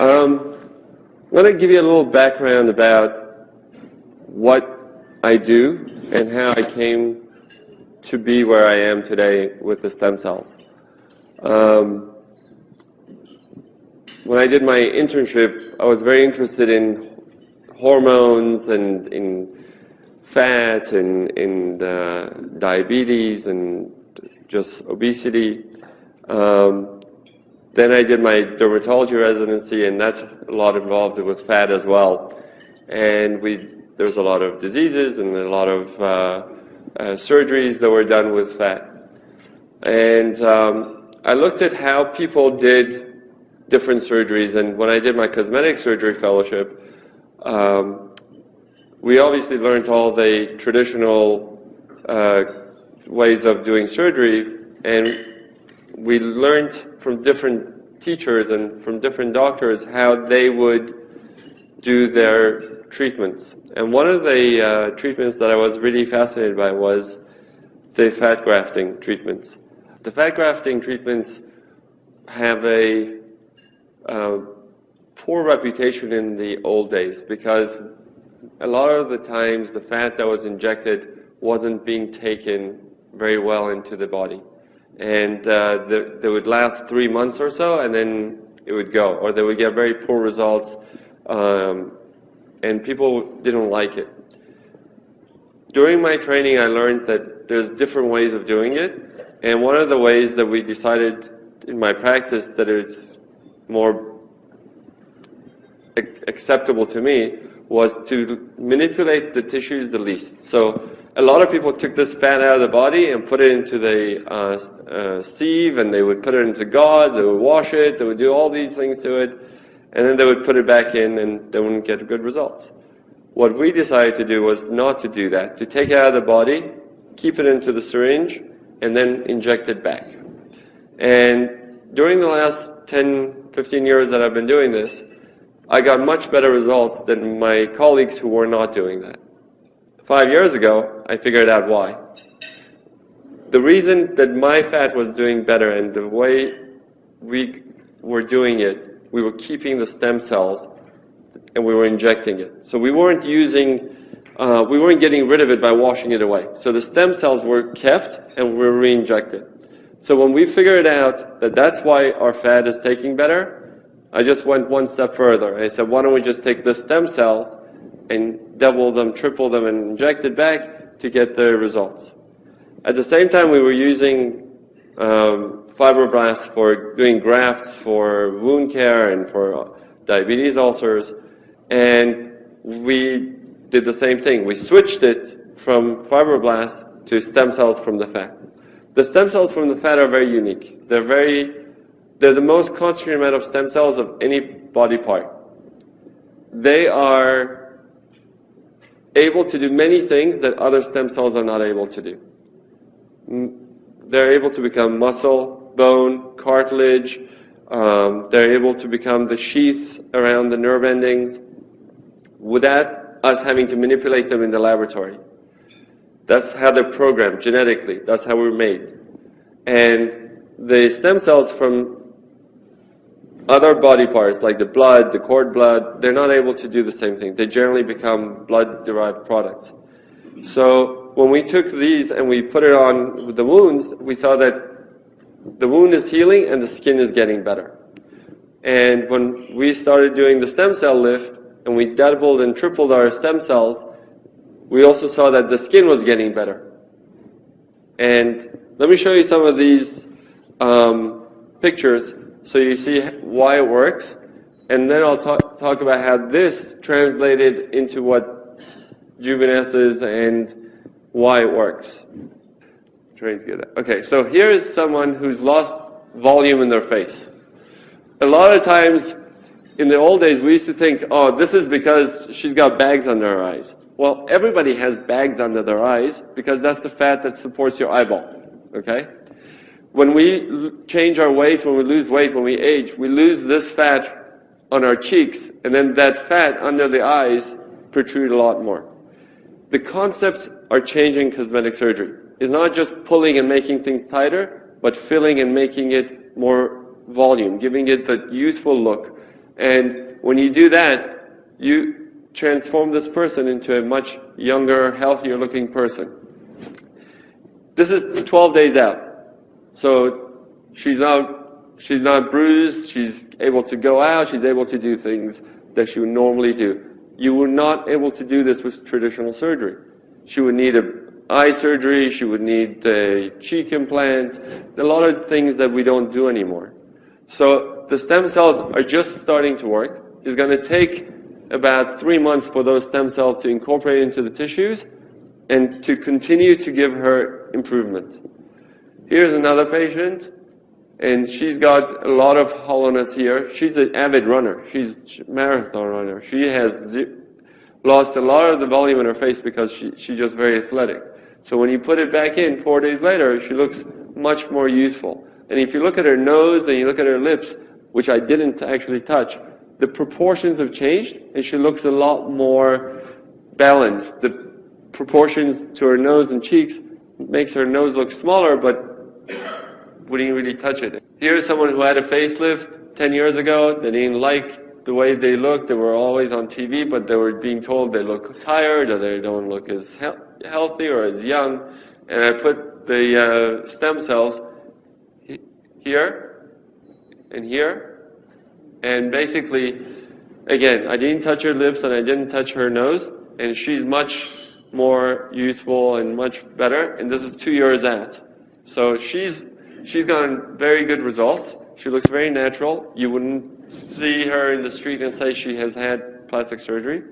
I'm going to give you a little background about what I do and how I came to be where I am today with the stem cells. When I did my internship, I was very interested in hormones and in fat and in diabetes and just obesity. Then I did my dermatology residency, and that's a lot involved with fat as well. And there's a lot of diseases and a lot of surgeries that were done with fat. And I looked at how people did different surgeries, and when I did my cosmetic surgery fellowship, we obviously learned all the traditional ways of doing surgery, and we learned from different teachers and from different doctors how they would do their treatments. And one of the treatments that I was really fascinated by was the fat grafting treatments. The fat grafting treatments have a poor reputation in the old days because a lot of the times the fat that was injected wasn't being taken very well into the body. And they would last 3 months or so, and then it would go, or they would get very poor results, and people didn't like it. During my training, I learned that there's different ways of doing it, and one of the ways that we decided in my practice that it's more acceptable to me was to manipulate the tissues the least. So a lot of people took this fat out of the body and put it into the sieve, and they would put it into gauze, they would wash it, they would do all these things to it, and then they would put it back in and they wouldn't get good results. What we decided to do was not to do that, to take it out of the body, keep it into the syringe, and then inject it back. And during the last 10, 15 years that I've been doing this, I got much better results than my colleagues who were not doing that. 5 years ago, I figured out why. The reason that my fat was doing better and the way we were doing it, we were keeping the stem cells and we were injecting it. So we weren't getting rid of it by washing it away. So the stem cells were kept and were re-injected. So when we figured out that that's why our fat is taking better, I just went one step further. I said, why don't we just take the stem cells and double them, triple them, and inject it back to get the results. At the same time, we were using fibroblasts for doing grafts for wound care and for diabetes ulcers, and we did the same thing. We switched it from fibroblasts to stem cells from the fat. The stem cells from the fat are very unique. They're the most concentrated amount of stem cells of any body part. They are able to do many things that other stem cells are not able to do. They're able to become muscle, bone, cartilage. They're able to become the sheaths around the nerve endings without us having to manipulate them in the laboratory. That's how they're programmed genetically. That's how we're made. And the stem cells from other body parts, like the blood, the cord blood, they're not able to do the same thing. They generally become blood-derived products. So when we took these and we put it on with the wounds, we saw that the wound is healing and the skin is getting better. And when we started doing the stem cell lift and we doubled and tripled our stem cells, we also saw that the skin was getting better. And let me show you some of these pictures so you see why it works, and then I'll talk about how this translated into what Jeunesse is and why it works. Trying to get that. Okay, so here is someone who's lost volume in their face. A lot of times in the old days we used to think, oh, this is because she's got bags under her eyes. Well, everybody has bags under their eyes because that's the fat that supports your eyeball. Okay? When we change our weight, when we lose weight, when we age, we lose this fat on our cheeks, and then that fat under the eyes protrude a lot more. The concepts are changing in cosmetic surgery. It's not just pulling and making things tighter, but filling and making it more volume, giving it the useful look. And when you do that, you transform this person into a much younger, healthier looking person. This is 12 days out. So she's not bruised, she's able to go out, she's able to do things that she would normally do. You were not able to do this with traditional surgery. She would need an eye surgery, she would need a cheek implant, a lot of things that we don't do anymore. So the stem cells are just starting to work. It's going to take about 3 months for those stem cells to incorporate into the tissues and to continue to give her improvement. Here's another patient, and she's got a lot of hollowness here. She's an avid runner. She's a marathon runner. She has lost a lot of the volume in her face because she's just very athletic. So when you put it back in 4 days later, she looks much more youthful. And if you look at her nose and you look at her lips, which I didn't actually touch, the proportions have changed, and she looks a lot more balanced. The proportions to her nose and cheeks makes her nose look smaller, but we didn't really touch it. Here's someone who had a facelift 10 years ago. They didn't like the way they looked. They were always on TV, but they were being told they look tired or they don't look as healthy or as young. And I put the stem cells here and here. And basically, again, I didn't touch her lips and I didn't touch her nose. And she's much more youthful and much better. And this is 2 years out. So she's gotten very good results. She looks very natural. You wouldn't see her in the street and say she has had plastic surgery.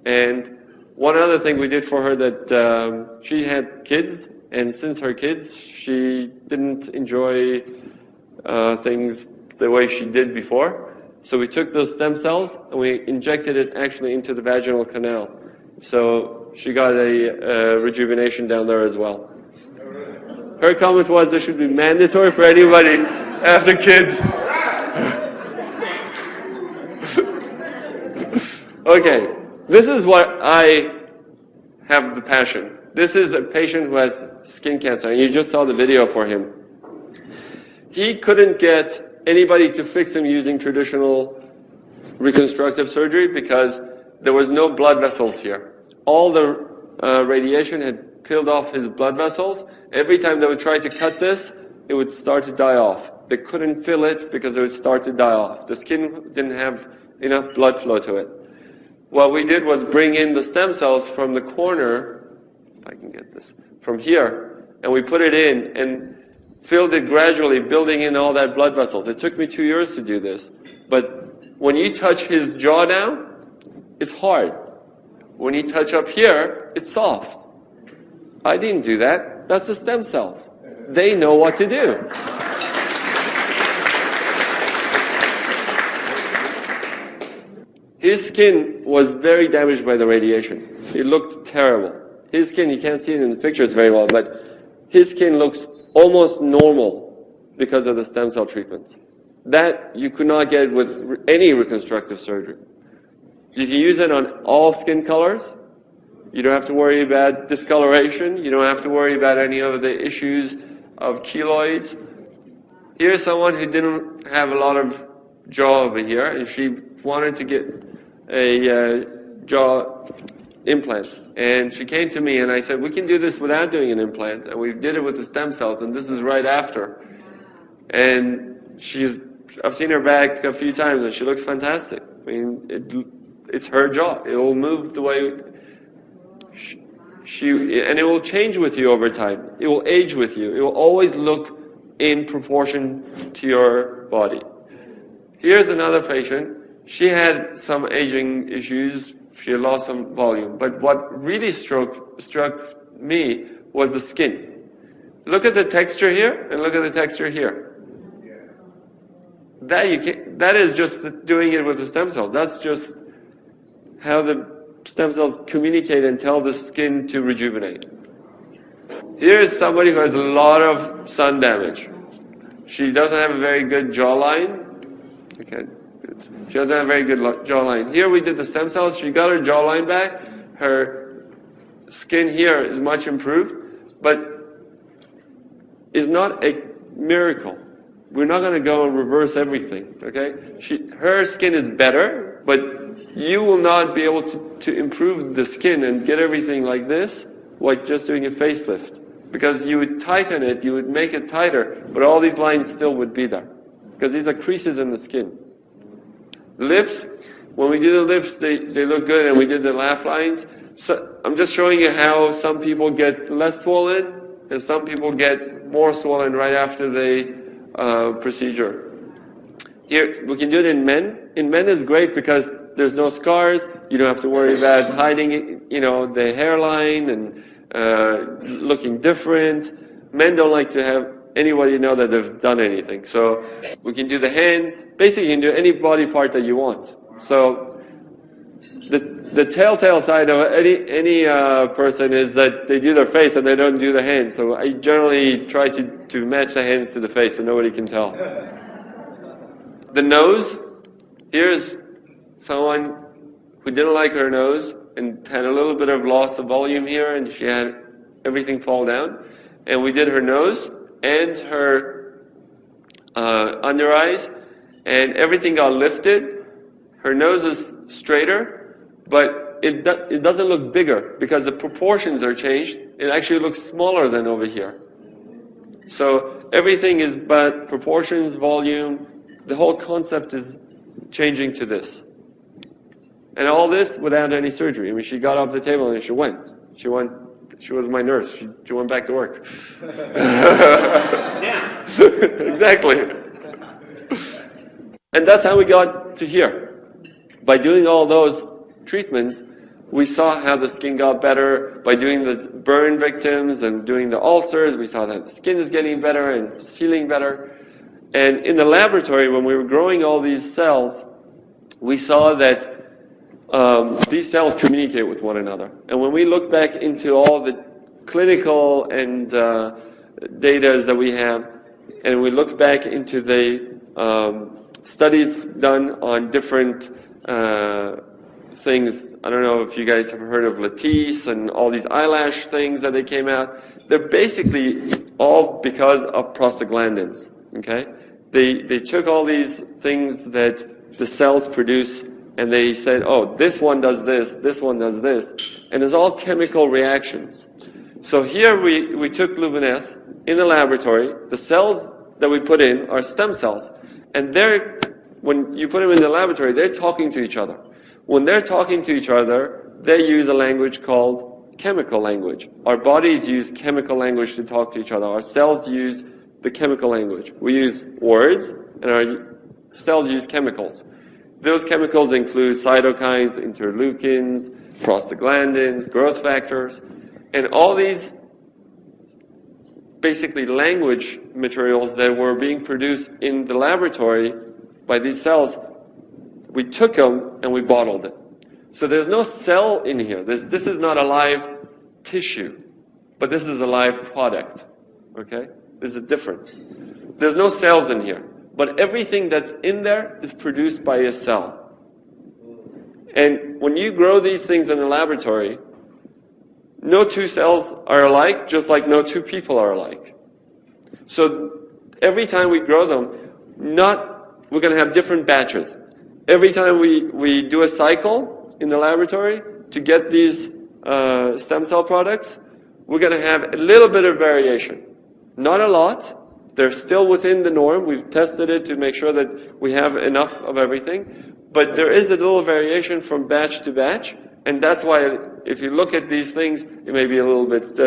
And one other thing we did for her that she had kids, and since her kids, she didn't enjoy things the way she did before. So we took those stem cells and we injected it actually into the vaginal canal. So she got a rejuvenation down there as well. Her comment was there should be mandatory for anybody after kids. Okay, this is what I have the passion. This is a patient who has skin cancer, and you just saw the video for him. He couldn't get anybody to fix him using traditional reconstructive surgery because there was no blood vessels here. All the radiation had killed off his blood vessels. Every time they would try to cut this, it would start to die off. They couldn't fill it because it would start to die off. The skin didn't have enough blood flow to it. What we did was bring in the stem cells from the corner, if I can get this, from here, and we put it in and filled it gradually, building in all that blood vessels. It took me 2 years to do this. But when you touch his jaw down, it's hard. When you touch up here, it's soft. I didn't do that. That's the stem cells. They know what to do. His skin was very damaged by the radiation. It looked terrible. His skin, you can't see it in the pictures very well, but his skin looks almost normal because of the stem cell treatments. That you could not get with any reconstructive surgery. You can use it on all skin colors. You don't have to worry about discoloration. You don't have to worry about any of the issues of keloids. Here's someone who didn't have a lot of jaw over here, and she wanted to get a jaw implant. And she came to me and I said, we can do this without doing an implant. And we did it with the stem cells, and this is right after. And I've seen her back a few times and she looks fantastic. I mean, it's her jaw. It will move the way and it will change with you over time. It will age with you. It will always look in proportion to your body. Here's another patient. She had some aging issues. She had lost some volume. But what really struck me was the skin. Look at the texture here and look at the texture here. That is just doing it with the stem cells. That's just how the stem cells communicate and tell the skin to rejuvenate. Here is somebody who has a lot of sun damage. She doesn't have a very good jawline. She doesn't have a very good jawline. Here we did the stem cells. She got her jawline back. Her skin here is much improved, but is not a miracle. we're not going to go and reverse everything, okay? Her skin is better, but you will not be able to improve the skin and get everything like this like just doing a facelift. Because you would tighten it, you would make it tighter, but all these lines still would be there. Because these are creases in the skin. Lips, when we do the lips, they look good, and we did the laugh lines. So I'm just showing you how some people get less swollen, and some people get more swollen right after the procedure. Here, we can do it in men. In men is great because there's no scars. You don't have to worry about hiding, the hairline and looking different. Men don't like to have anybody know that they've done anything. So we can do the hands. Basically, you can do any body part that you want. So the telltale side of any person is that they do their face and they don't do the hands. So I generally try to match the hands to the face so nobody can tell. The nose. Here's someone who didn't like her nose and had a little bit of loss of volume here, and she had everything fall down. And we did her nose and her under eyes, and everything got lifted. Her nose is straighter, but it doesn't look bigger because the proportions are changed. It actually looks smaller than over here. So everything is but proportions, volume. The whole concept is changing to this. And all this without any surgery. I mean, she got off the table and she went. She was my nurse. She went back to work. Yeah. Exactly. And that's how we got to here. By doing all those treatments, we saw how the skin got better. By doing the burn victims and doing the ulcers, we saw that the skin is getting better and it's healing better. And in the laboratory, when we were growing all these cells, we saw that these cells communicate with one another. And when we look back into all the clinical and data that we have, and we look back into the studies done on different things, I don't know if you guys have heard of Lattice and all these eyelash things that they came out. They're basically all because of prostaglandins. Okay, they took all these things that the cells produce, and they said, oh, this one does this one does this, and it's all chemical reactions. So here we took LUMINESCE in the laboratory. The cells that we put in are stem cells, and when you put them in the laboratory, they're talking to each other. When they're talking to each other, they use a language called chemical language. Our bodies use chemical language to talk to each other. Our cells use the chemical language. We use words, and our cells use chemicals. Those chemicals include cytokines, interleukins, prostaglandins, growth factors, and all these basically language materials that were being produced in the laboratory by these cells. We took them and we bottled it. So there's no cell in here. This is not a live tissue, but this is a live product. Okay? There's a difference. There's no cells in here, but everything that's in there is produced by a cell. And when you grow these things in the laboratory, no two cells are alike, just like no two people are alike. So every time we grow them, we're going to have different batches. Every time we do a cycle in the laboratory to get these stem cell products, we're going to have a little bit of variation. Not a lot. They're still within the norm. We've tested it to make sure that we have enough of everything. But there is a little variation from batch to batch. And that's why if you look at these things, it may be a little bit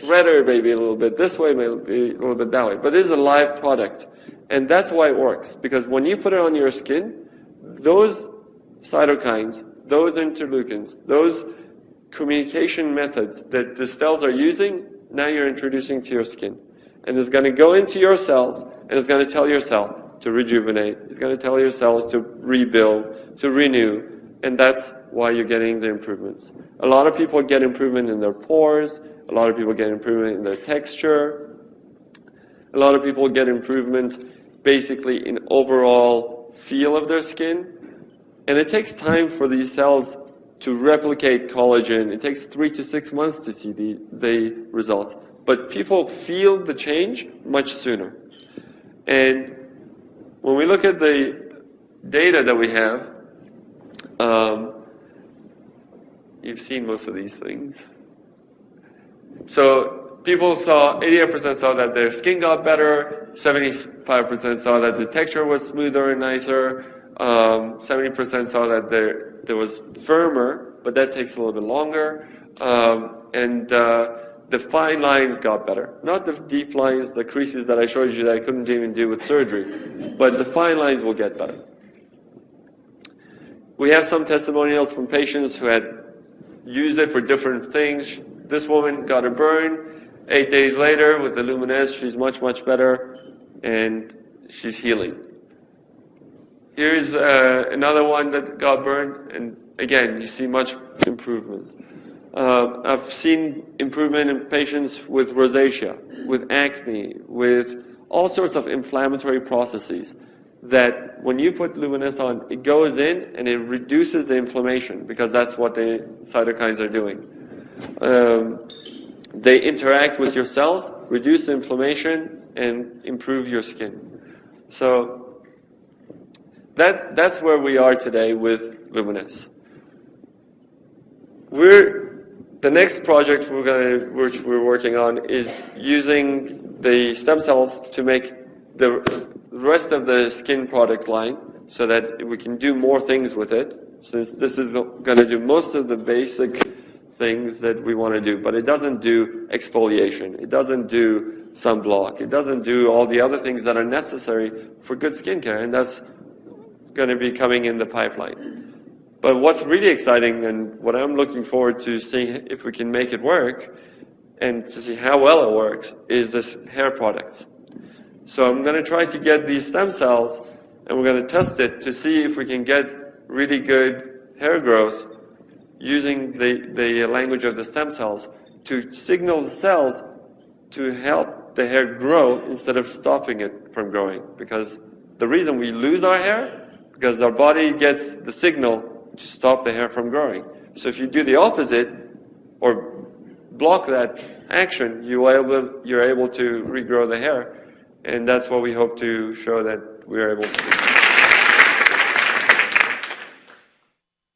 redder, maybe a little bit this way, maybe a little bit that way. But it is a live product. And that's why it works. Because when you put it on your skin, those cytokines, those interleukins, those communication methods that the cells are using, now you're introducing to your skin. And it's going to go into your cells, and it's going to tell your cell to rejuvenate. It's going to tell your cells to rebuild, to renew. And that's why you're getting the improvements. A lot of people get improvement in their pores. A lot of people get improvement in their texture. A lot of people get improvement basically in overall feel of their skin. And it takes time for these cells to replicate collagen. It takes 3 to 6 months to see the results. But people feel the change much sooner. And when we look at the data that we have, you've seen most of these things. So people saw, 88% saw that their skin got better, 75% saw that the texture was smoother and nicer, 70% saw that there was firmer, but that takes a little bit longer, and the fine lines got better. Not the deep lines, the creases that I showed you that I couldn't even do with surgery, but the fine lines will get better. We have some testimonials from patients who had used it for different things. This woman got a burn. 8 days later, with the LUMINESCE, she's much, much better, and she's healing. Here's another one that got burned, and again, you see much improvement. I've seen improvement in patients with rosacea, with acne, with all sorts of inflammatory processes that when you put LUMINESCE on, it goes in and it reduces the inflammation because that's what the cytokines are doing. They interact with your cells, reduce the inflammation, and improve your skin. So that's where we are today with LUMINESCE. The next project which we're working on is using the stem cells to make the rest of the skin product line so that we can do more things with it, since this is going to do most of the basic things that we want to do, but it doesn't do exfoliation, it doesn't do sunblock, it doesn't do all the other things that are necessary for good skincare, and that's going to be coming in the pipeline. But what's really exciting, and what I'm looking forward to seeing if we can make it work, and to see how well it works, is this hair product. So I'm going to try to get these stem cells, and we're going to test it to see if we can get really good hair growth using the language of the stem cells to signal the cells to help the hair grow instead of stopping it from growing. Because the reason we lose our hair, because our body gets the signal to stop the hair from growing. So if you do the opposite, or block that action, you're able to regrow the hair. And that's what we hope to show that we're able to do.